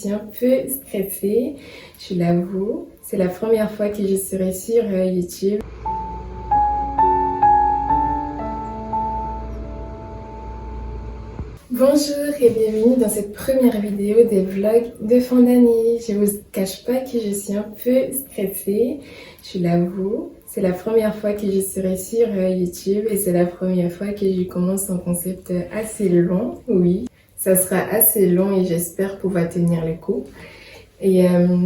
suis un peu stressée, je l'avoue. C'est la première fois que je serai sur YouTube. Bonjour et bienvenue dans cette première vidéo des vlogs de fin d'année. Je vous cache pas que je suis un peu stressée, je l'avoue. C'est la première fois que je serai sur YouTube et c'est la première fois que je commence un concept assez long, oui. Ça sera assez long et j'espère pouvoir tenir le coup. Et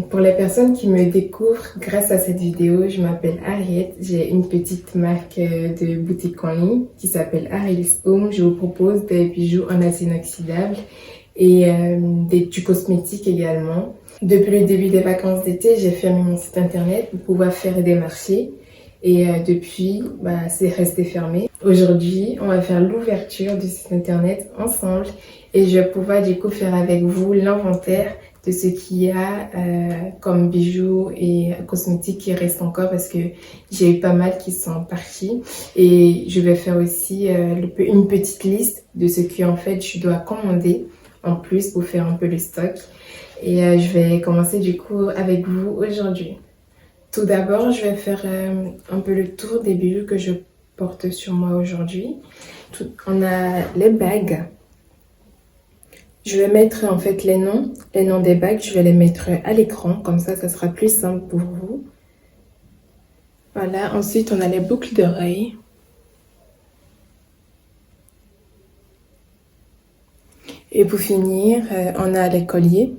pour les personnes qui me découvrent grâce à cette vidéo, je m'appelle Harriet. J'ai une petite marque de boutique en ligne qui s'appelle Harriet's Home. Je vous propose des bijoux en acier inoxydable et du cosmétique également. Depuis le début des vacances d'été, j'ai fermé mon site internet pour pouvoir faire des marchés. Et depuis, c'est resté fermé. Aujourd'hui, on va faire l'ouverture du site internet ensemble et je vais pouvoir du coup faire avec vous l'inventaire de ce qu'il y a comme bijoux et cosmétiques qui restent encore parce que j'ai eu pas mal qui sont partis. Et je vais faire aussi une petite liste de ce que en fait je dois commander en plus pour faire un peu le stock. Et je vais commencer du coup avec vous aujourd'hui. Tout d'abord, je vais faire un peu le tour des bijoux que je porte sur moi aujourd'hui. On a les bagues. Je vais mettre en fait les noms des bagues, je vais les mettre à l'écran, comme ça sera plus simple pour vous. Voilà, ensuite on a les boucles d'oreilles. Et pour finir, on a les colliers.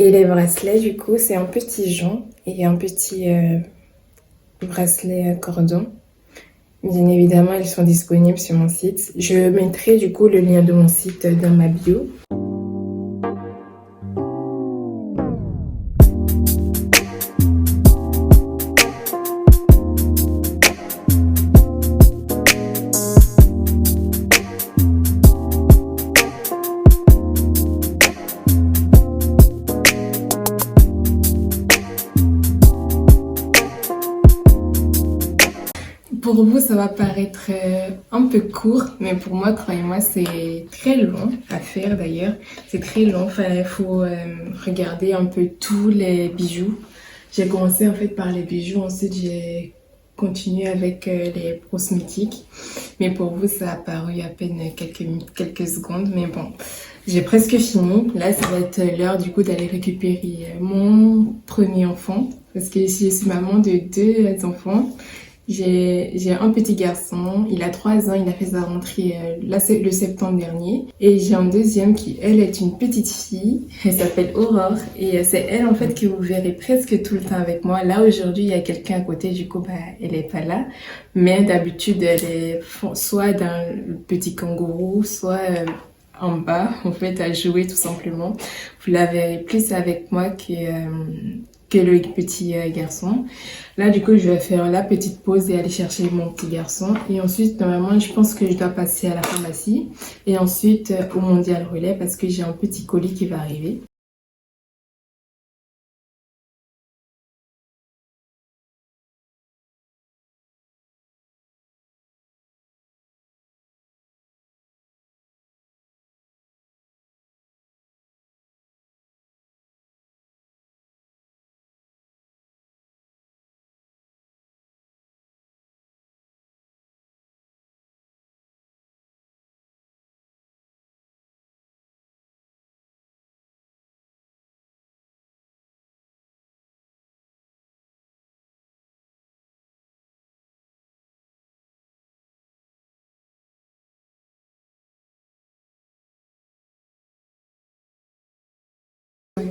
Et les bracelets, du coup, c'est un petit jonc et un petit bracelet cordon. Bien évidemment, ils sont disponibles sur mon site. Je mettrai du coup le lien de mon site dans ma bio. Pour vous, ça va paraître un peu court, mais pour moi, croyez-moi, c'est très long à faire d'ailleurs. C'est très long, enfin, il faut regarder un peu tous les bijoux. J'ai commencé en fait par les bijoux, ensuite j'ai continué avec les cosmétiques. Mais pour vous, ça a paru à peine quelques secondes, mais bon, j'ai presque fini. Là, ça va être l'heure du coup d'aller récupérer mon premier enfant, parce que je suis maman de 2 enfants. J'ai un petit garçon, il a 3 ans, il a fait sa rentrée le septembre dernier. Et j'ai un deuxième qui, elle, est une petite fille, elle s'appelle Aurore. Et c'est elle, en fait, que vous verrez presque tout le temps avec moi. Là, aujourd'hui, il y a quelqu'un à côté, du coup, elle est pas là. Mais d'habitude, elle est soit dans le petit kangourou, soit en bas, en fait, à jouer tout simplement. Vous la verrez plus avec moi que le petit garçon. Là, du coup, je vais faire la petite pause et aller chercher mon petit garçon. Et ensuite, normalement, je pense que je dois passer à la pharmacie. Et ensuite, au Mondial Relais parce que j'ai un petit colis qui va arriver.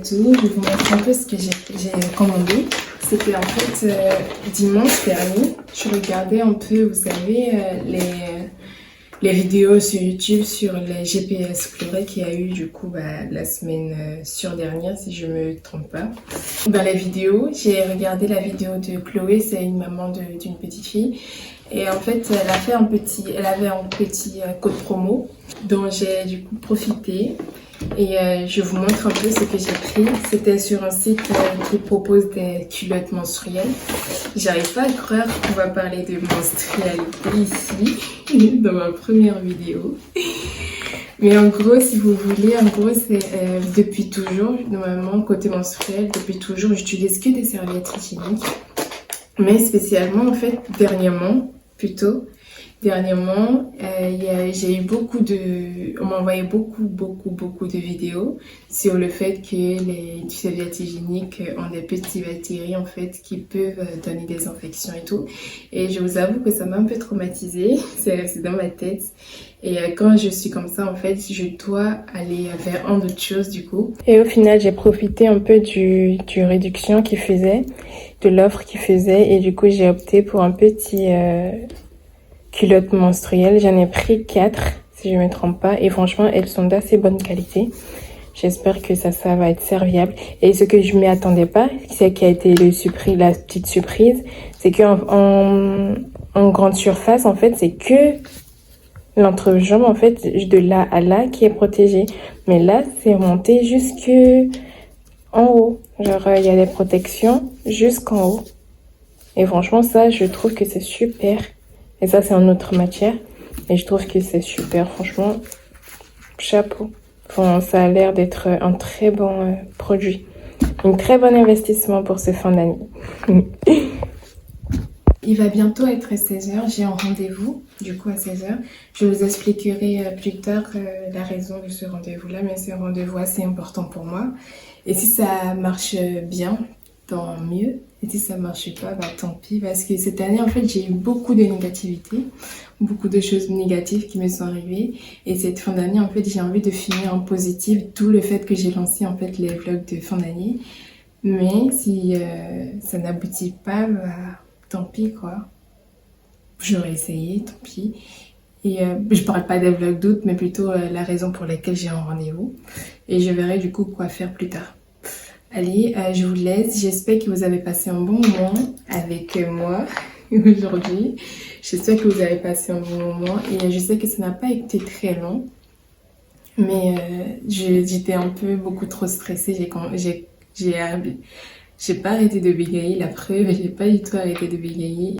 Je vais vous montrer un peu ce que j'ai commandé. C'est que en fait, dimanche dernier, je regardais un peu, vous savez, les vidéos sur YouTube sur les GPS Chloé qu'il y a eu du coup la semaine sur-dernière, si je me trompe pas. Dans les vidéos, j'ai regardé la vidéo de Chloé, c'est une maman d'une petite fille. Et en fait, elle avait un petit code promo dont j'ai du coup profité. Et je vous montre un peu ce que j'ai pris. C'était sur un site qui propose des culottes menstruelles. J'arrive pas à croire qu'on va parler de menstrualité ici, dans ma première vidéo. Mais en gros, si vous voulez, c'est depuis toujours, normalement, côté menstruel, depuis toujours, j'utilise que des serviettes hygiéniques. Mais spécialement, en fait, dernièrement, j'ai eu on m'a envoyé beaucoup de vidéos sur le fait que les serviettes hygiéniques ont des petites bactéries, en fait, qui peuvent donner des infections et tout. Et je vous avoue que ça m'a un peu traumatisée. C'est resté dans ma tête. Et quand je suis comme ça, en fait, je dois aller vers un autre chose, du coup. Et au final, j'ai profité un peu du réduction qu'il faisait, de l'offre qu'il faisait. Et du coup, j'ai opté pour un petit culotte menstruelle. J'en ai pris 4, si je ne me trompe pas. Et franchement, elles sont d'assez bonne qualité. J'espère que ça va être serviable. Et ce que je ne m'y attendais pas, c'est qui a été la petite surprise, c'est qu'en grande surface, en fait, c'est que l'entrejambe, en fait, de là à là, qui est protégée. Mais là, c'est monté jusque en haut. Genre, il y a des protections jusqu'en haut. Et franchement, ça, je trouve que c'est super. Et ça, c'est en autre matière. Et je trouve que c'est super. Franchement, chapeau. Enfin, ça a l'air d'être un très bon produit. Un très bon investissement pour ce fin d'année. Il va bientôt être 16h, j'ai un rendez-vous, du coup à 16h. Je vous expliquerai plus tard la raison de ce rendez-vous-là, mais c'est un rendez-vous assez important pour moi. Et si ça marche bien, tant mieux. Et si ça marche pas, bah tant pis. Parce que cette année, en fait, j'ai eu beaucoup de négativité, beaucoup de choses négatives qui me sont arrivées. Et cette fin d'année, en fait, j'ai envie de finir en positif, d'où le fait que j'ai lancé en fait les vlogs de fin d'année. Mais si ça n'aboutit pas, bah tant pis quoi. J'aurais essayé, tant pis. Et je parle pas des vlogs d'août, mais plutôt la raison pour laquelle j'ai un rendez-vous. Et je verrai du coup quoi faire plus tard. Allez, je vous laisse. J'espère que vous avez passé un bon moment avec moi aujourd'hui. J'espère que vous avez passé un bon moment. Et je sais que ça n'a pas été très long. Mais j'étais beaucoup trop stressée. J'ai pas arrêté de bégayer. La preuve, j'ai pas du tout arrêté de bégayer.